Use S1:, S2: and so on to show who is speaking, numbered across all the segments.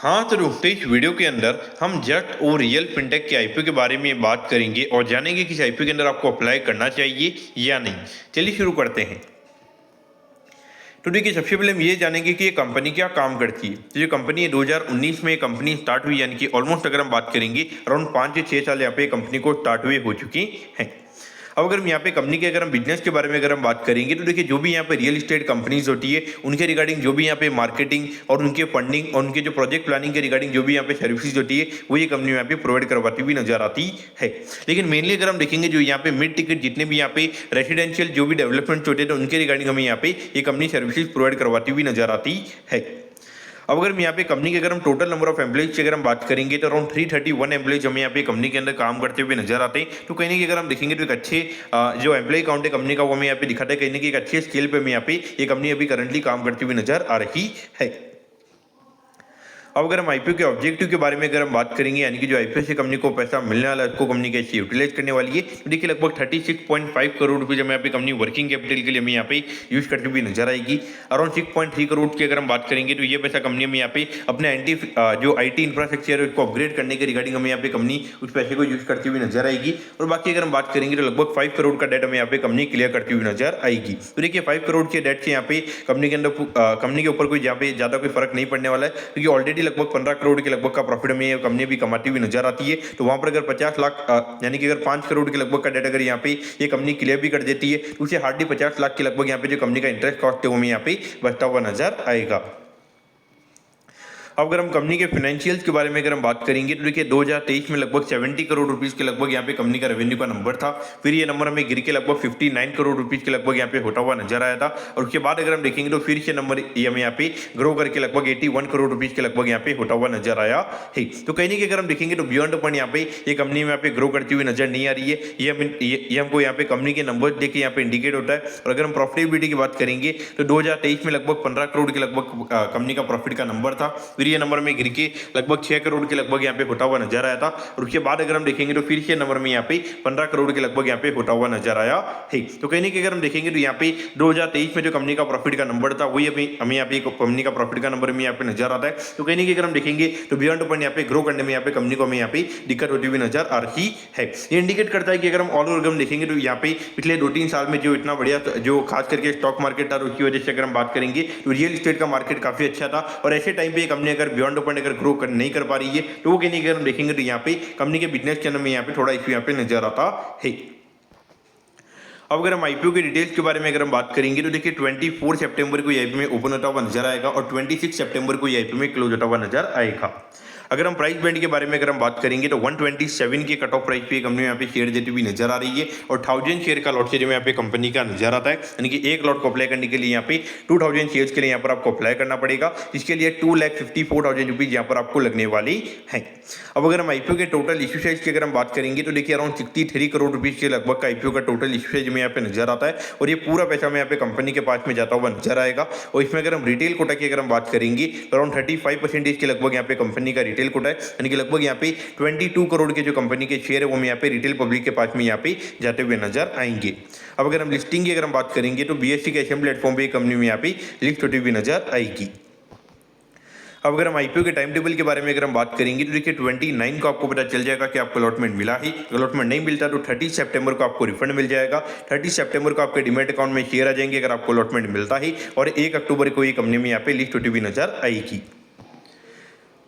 S1: हाँ तो दोस्तों, इस वीडियो के अंदर हम जस्ट और रियल फिनटेक के आईपीओ के बारे में बात करेंगे और जानेंगे कि इस आईपीओ के अंदर आपको अप्लाई करना चाहिए या नहीं। चलिए शुरू करते हैं। तो देखिए, सबसे पहले हम ये जानेंगे कि ये कंपनी क्या काम करती है। तो ये कंपनी है 2019 में ये कंपनी स्टार्ट हुई, यानी कि ऑलमोस्ट अगर हम बात करेंगे अराउंड 5 से 6 साल यहाँ पे कंपनी को स्टार्ट हुए हो चुकी हैं। अब अगर हम यहाँ पे कंपनी के अगर हम बिजनेस के बारे में अगर हम बात करेंगे तो देखिए, जो भी यहाँ पे रियल एस्टेट कंपनीज होती है उनके रिगार्डिंग जो भी यहाँ पे मार्केटिंग और उनके फंडिंग और उनके जो प्रोजेक्ट प्लानिंग के रिगार्डिंग जो भी यहाँ पे सर्विसेज होती है वो ये कंपनी यहाँ पे प्रोवाइड करवाती हुई नजर आती है। लेकिन मेनली अगर हम देखेंगे जो यहाँ पे मिड टिकट जितने भी यहाँ पे रेसिडेंशियल जो भी डेवलपमेंट होते हैं उनके रिगार्डिंग हमें यहाँ पे ये कंपनी सर्विसेज प्रोवाइड करवाती हुई नजर आती है। अब अगर हम यहाँ पे कंपनी के अगर हम टोटल नंबर ऑफ एम्प्लॉइज की अगर हम बात करेंगे तो अराउंड 331 एम्प्लॉइज हमें यहाँ पे कंपनी के अंदर काम करते हुए नजर आते हैं। तो कहीं ना कहीं अगर हम देखेंगे तो एक अच्छे जो एम्प्लॉय काउंट है कंपनी का वो हमें यहाँ पे दिखाता है। कहीं ना कहीं एक अच्छे स्केल पे हमें यहाँ पे ये कंपनी अभी करंटली काम करती हुई नजर आ रही है। अब अगर हम आईपीओ के ऑब्जेक्टिव के बारे में अगर हम बात करेंगे, यानी कि जो आईपीओ से कंपनी को पैसा मिलने वाला है उसको कंपनी कैसे यूटिलाइज करने वाली है, तो देखिए लगभग 36.5 करोड़ रुपए हमें यहाँ पे कंपनी वर्किंग कैपिटल के लिए हमें यहाँ पे यूज करती हुई नजर आएगी। अराउंड 6.3 करोड़ की अगर हम बात करेंगे तो ये पैसा कंपनी में यहाँ पे अपने जो आईटी इंफ्रास्ट्रक्चर है उसको अपग्रेड करने के रिगार्डिंग हमें यहाँ पे कंपनी उस पैसे को यूज करती हुई नजर आएगी। और बाकी अगर हम बात करेंगे तो लगभग 5 करोड़ का डेट हमें यहाँ पे कंपनी क्लियर करती हुई नजर आएगी। तो देखिए 5 करोड़ के डेट से यहाँ पे कंपनी के अंदर कंपनी के ऊपर कोई यहाँ पे ज्यादा कोई फर्क नहीं पड़ने वाला है, क्योंकि ऑलरेडी लगभग 15 करोड़ के लगभग का प्रॉफिट में कंपनी भी कमाती हुई नजर आती है। तो वहां पर अगर 50 लाख यानी कि अगर 5 करोड़ के लगभग का डेट अगर यहाँ पे ये कंपनी क्लियर भी कर देती है तो उसे हार्डली 50 लाख के लगभग यहाँ पे जो कंपनी का इंटरेस्ट कॉस्ट है वो हमें यहाँ पे बचता हुआ नजर आएगा। अब अगर हम कंपनी के फाइनेंशियल्स के बारे में अगर हम बात करेंगे तो देखिए 2023 में लगभग 70 करोड़ रुपीस के लगभग यहाँ पे कंपनी का रेवेन्यू का नंबर था। फिर ये नंबर हमें गिर के लगभग 59 करोड़ रुपीस के लगभग यहाँ पे होता हुआ नजर आया था। और उसके बाद अगर हम देखेंगे तो फिर से नंबर ये हमें यहाँ पे ग्रो करके लगभग 81 करोड़ रुपीस के लगभग यहाँ पे होता हुआ नजर आया है। तो कहीं नहीं अगर हम देखेंगे तो बियॉन्ड पॉइंट यहाँ पे ये कंपनी में यहाँ पे ग्रो करती हुई नजर नहीं आ रही है। ये हमको यहाँ पे कंपनी के नंबर देख के यहाँ पे इंडिकेट होता है। और अगर हम प्रॉफिटेबिलिटी की बात करेंगे तो 2023 में लगभग 15 करोड़ के लगभग कंपनी का प्रॉफिट का नंबर था। फिर ये नंबर में गिर के लगभग 6 करोड़ के लगभग यहाँ पे होता हुआ नजर आया था। और उसके बाद अगर हम देखेंगे तो फिर से नंबर में यहाँ पे 15 करोड़ के लगभग यहाँ पे होता हुआ नजर आया है। तो कहीं नहीं अगर हम देखेंगे तो यहाँ पे 2023 में जो कंपनी का प्रॉफिट का नंबर था वही हमें यहाँ पे कंपनी का प्रॉफिट का नंबर में यहाँ पे नजर आता है। तो कहीं नहीं अगर हम देखेंगे तो बियॉन्ड पॉइंट यहाँ पे ग्रो करने में यहाँ पे कंपनी को हमें यहाँ पे दिक्कत होती हुई नजर आ रही है। ये इंडिकेट करता है कि अगर हम ऑल ओवर हम देखेंगे तो यहाँ पे पिछले 2-3 साल में जो इतना बढ़िया जो खास करके स्टॉक मार्केट था उसकी वजह से अगर हम बात करेंगे तो रियल एस्टेट का मार्केट काफी अच्छा था। और ऐसे टाइम पे कंपनी अगर बियॉन्ड पॉइंट अगर ग्रो नहीं कर पा रही है तो वो कहीं अगर हम देखेंगे तो यहाँ पे कंपनी के बिजनेस के अंदर में यहाँ पे थोड़ा इश्यू यहाँ पे नजर आता है। अब अगर हम आईपीओ के डिटेल्स के बारे में अगर हम बात करेंगे तो देखिए 24 सितंबर को आईपीओ में ओपन होता हुआ नजर आएगा और 26 सितंबर को आईपीओ में क्लोज होता हुआ नजर आएगा। अगर हम प्राइस बैंड के बारे में अगर हम बात करेंगे तो 127 के कट ऑफ प्राइस पे कंपनी यहाँ पे शेयर देती हुई नजर आ रही है। और 1000 शेयर का लॉट शेयर में यहाँ पे कंपनी का नजर आता है, यानी कि एक लॉट को अप्लाई करने के लिए यहाँ पे 2000 शेयर्स के लिए यहाँ पर आपको अप्लाई करना पड़ेगा, जिसके लिए 2,54,000 रुपीज यहाँ पर आपको लगने वाली है। अब अगर हम आईपीओ के टोटल इश्यू साइज की अगर हम बात करेंगे तो देखिए अराउंड 63 करोड़ रुपीज के लगभग का आईपीओ का टोटल इश्यू साइज में यहाँ पे नजर आता है। और ये पूरा पैसा में यहाँ पे कंपनी के पास में जाता हुआ नजर आएगा। और इसमें अगर हम रिटेल कोटा की अगर हम बात करेंगे तो अराउंड 35% के लगभग यहाँ पे कंपनी का रिटेल कोटा है, यानी कि लगभग यहाँ पे 22 करोड़ के जो कंपनी के शेयर है वो यहाँ पे रिटेल पब्लिक के पास में यहाँ पे जाते हुए नजर आएंगे। अब अगर हम लिस्टिंग की अगर हम बात करेंगे तो बीएससी के एसएम प्लेटफॉर्म पे कंपनी में यहाँ पे लिस्ट होती हुई नजर आएगी। अब अगर हम आईपीओ के टाइम टेबल के बारे में अगर हम बात करेंगे तो देखिए 29 को आपको पता चल जाएगा कि आपको अलॉटमेंट मिला ही। अलॉटमेंट नहीं मिलता तो 30 सितंबर को आपको रिफंड मिल जाएगा। 30 सितंबर को आपके डीमैट अकाउंट में शेयर आ जाएंगे अगर आपको अलॉटमेंट मिलता ही। और 1 अक्टूबर को ये कंपनी में यहाँ पे लिस्ट होती हुई नजर आएगी।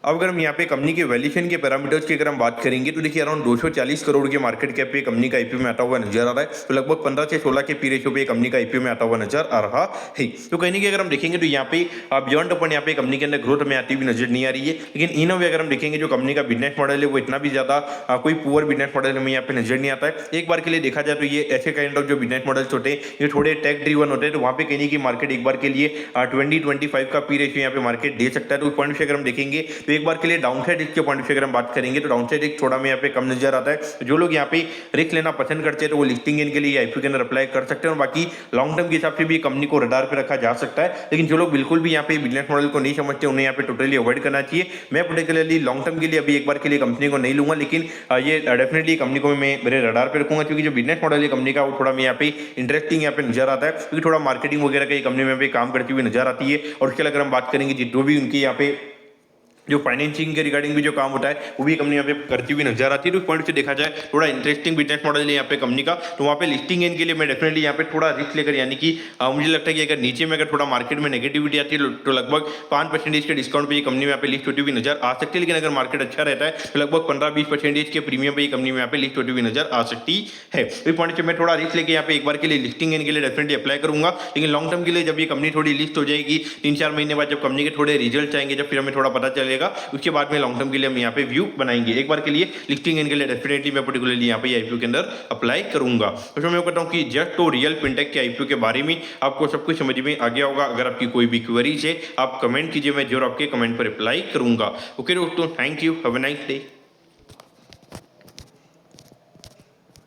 S1: अब अगर हम यहाँ पे कंपनी के वैल्यूएशन के पैरामीटर्स की अगर हम बात करेंगे तो देखिए अराउंड 240 करोड़ के मार्केट कैप पे कंपनी का आईपीओ में आता हुआ नजर आ रहा है। तो लगभग 15 से 16 के पी रेशियो पे कंपनी का आईपीओ में आता हुआ नजर आ रहा है। तो कहीं नहीं अगर हम देखेंगे तो यहाँ पे बियॉन्ड अपन यहाँ पे कंपनी के अंदर ग्रोथ में आती हुई नजर नहीं आ रही है। लेकिन इन वे अगर हम देखेंगे जो कंपनी का बिजनेस मॉडल है वो इतना भी ज्यादा कोई पुअर बिजनेस मॉडल हमें यहाँ पे नजर नहीं आता है। एक बार के लिए देखा जाए तो ये ऐसे काइंड ऑफ जो बिजनेस मॉडल्स होते हैं ये थोड़े टेक ड्रिवन होते हैं। तो वहाँ पे कहीं की मार्केट एक बार के लिए 20-25 का पी रेशियो यहाँ पे मार्केट दे सकता है। तो उस पॉइंट से अगर हम देखेंगे तो एक बार के लिए डाउन इसके पॉइंट से अगर हम बात करेंगे तो डाउनसाइड रिस्क थोड़ा में यहाँ पे कम नजर आता है। तो जो लोग यहाँ पे रिस्क लेना पसंद करते हैं तो वो लिस्टिंग इनके लिए आईपीओ के अंदर अप्लाई कर सकते हैं। और बाकी लॉन्ग टर्म के हिसाब से भी कंपनी को रडार पे रखा जा सकता है। लेकिन जो लोग बिल्कुल भी यहाँ पे बिजनेस मॉडल को नहीं समझते उन्हें यहाँ पे टोटली अवॉइड करना चाहिए। मैं पर्टिकुलरली लॉन्ग टर्म के लिए अभी एक बार के लिए कंपनी को नहीं लूंगा, लेकिन ये डेफिनेटली कंपनी को मैं मेरे रडार पे रखूंगा, क्योंकि जो बिजनेस मॉडल है कंपनी का वो थोड़ा मैं यहाँ पे इंटरेस्टिंग यहाँ पे नजर आता है, क्योंकि थोड़ा मार्केटिंग वगैरह का कंपनी में काम करती हुई नजर आती है। और उसके अगर हम बात करेंगे जो भी उनकी यहाँ पे जो फाइनेंसिंग के रिगार्डिंग भी जो काम होता है वो भी कंपनी यहाँ पे करती हुई नजर आती है। तो इस पॉइंट से देखा जाए थोड़ा इंटरेस्टिंग बिजनेस मॉडल है यहाँ पे कंपनी का। तो वहाँ पे लिस्टिंग गेन के लिए मैं डेफिनेटली यहाँ पे थोड़ा रिस्क लेकर, यानी कि मुझे लगता है कि अगर नीचे में अगर थोड़ा मार्केट में नेगेटिविटी आती है तो लगभग 5% के डिस्काउंट पे ये कंपनी में यहाँ पे लिस्ट होती हुई नजर आ सकती है। लेकिन अगर मार्केट अच्छा रहता है तो लगभग 15-20% के प्रीमियम पे ये कंपनी में यहाँ पे लिस्ट होती हुई नजर आ सकती है। तो इस पॉइंट से मैं थोड़ा रिस्क लेके यहाँ पे एक बार के लिए लिस्टिंग गेन के लिए डेफिनेटली अप्लाई करूंगा। लेकिन लॉन्ग टर्म के लिए जब ये कंपनी थोड़ी लिस्ट हो जाएगी 3-4 महीने बाद, जब कंपनी के थोड़े रिजल्ट आएंगे, जब फिर हमें थोड़ा पता चलेगा, उसके बाद में लॉन्ग टर्म के लिए हम यहाँ पे व्यू बनाएंगे। एक बार के लिए लिस्टिंग गेन के लिए डेफिनेटली मैं पर्टिकुलरली यहाँ पे आईपीओ के अंदर अप्लाई करूंगा। तो मैं कहता हूँ कि जस्ट तो रियल फिनटेक के आईपीओ के बारे में आपको सब कुछ समझ में आ गया होगा। अगर आपकी कोई भी क्वेरीज है आप कमेंट कीजिए, मैं जरूर आपके कमेंट पर रिप्लाई करूंगा। ओके दोस्तों, thank you, have a nice day.